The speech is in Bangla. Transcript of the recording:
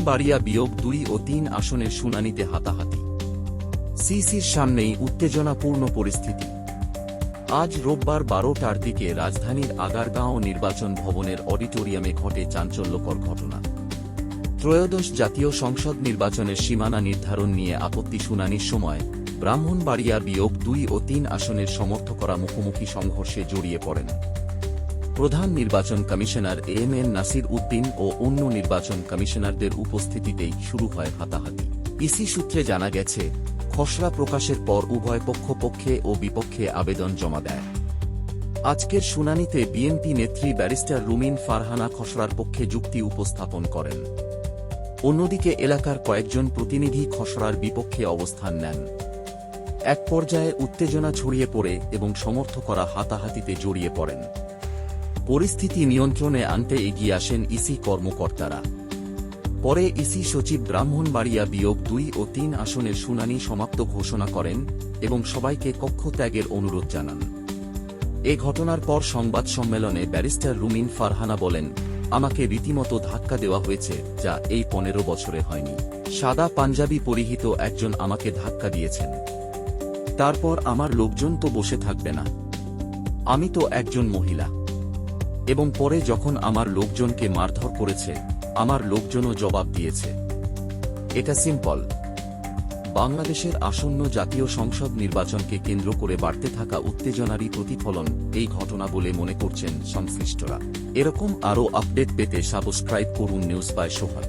ব্রাহ্মণবাড়িয়া বিয়োগ 2 ও 3 আসনের শুনানিতে হাতাহাতি। সিসির সামনেই উত্তেজনাপূর্ণ পরিস্থিতি। আজ রোববার 12টার দিকে রাজধানীর আগারগাঁও নির্বাচন ভবনের অডিটোরিয়ামে ঘটে চাঞ্চল্যকর ঘটনা। ত্রয়োদশ জাতীয় সংসদ নির্বাচনের সীমানা নির্ধারণ নিয়ে আপত্তি শুনানির সময় ব্রাহ্মণবাড়িয়া বিয়োগ 2 ও 3 আসনের সমর্থকরা মুখোমুখি সংঘর্ষে জড়িয়ে পড়েন। প্রধান নির্বাচন কমিশনার এএমএন নাসির উদ্দিন ও অন্য নির্বাচন কমিশনারদের উপস্থিতিতেই শুরু হয় হাতাহাতি। ইসি সূত্রে জানা গেছে, খসড়া প্রকাশের পর উভয় পক্ষে ও বিপক্ষে আবেদন জমা দেয়। আজকের শুনানিতে বিএনপি নেত্রী ব্যারিস্টার রুমিন ফারহানা খসড়ার পক্ষে যুক্তি উপস্থাপন করেন। অন্যদিকে এলাকার কয়েকজন প্রতিনিধি খসড়ার বিপক্ষে অবস্থান নেন। এক পর্যায়ে উত্তেজনা ছড়িয়ে পড়ে এবং সমর্থকরা হাতাহাতিতে জড়িয়ে পড়েন। পরিস্থিতি নিয়ন্ত্রণে আনতে এগিয়ে আসেন ইসি কর্মকর্তারা। পরে ইসি সচিব ব্রাহ্মণবাড়িয়া বিয়োগ 2 ও 3 আসনের শুনানি সমাপ্ত ঘোষণা করেন এবং সবাইকে কক্ষ ত্যাগের অনুরোধ জানান। এ ঘটনার পর সংবাদ সম্মেলনে ব্যারিস্টার রুমিন ফারহানা বলেন, আমাকে রীতিমতো ধাক্কা দেওয়া হয়েছে, যা এই 15 বছরে হয়নি। সাদা পাঞ্জাবি পরিহিত একজন আমাকে ধাক্কা দিয়েছেন। তারপর আমার লোকজন তো বসে থাকবে না, আমি তো একজন মহিলা। এবং পরে যখন আমার লোকজনকে মারধর করেছে, আমার লোকজনও জবাব দিয়েছে। এটা সিম্পল। বাংলাদেশের আসন্ন জাতীয় সংসদ নির্বাচনকে কেন্দ্র করে বাড়তে থাকা উত্তেজনারই প্রতিফলন এই ঘটনা বলে মনে করছেন সংশ্লিষ্টরা। এরকম আরও আপডেট পেতে সাবস্ক্রাইব করুন নিউজ বাই সোহাগ।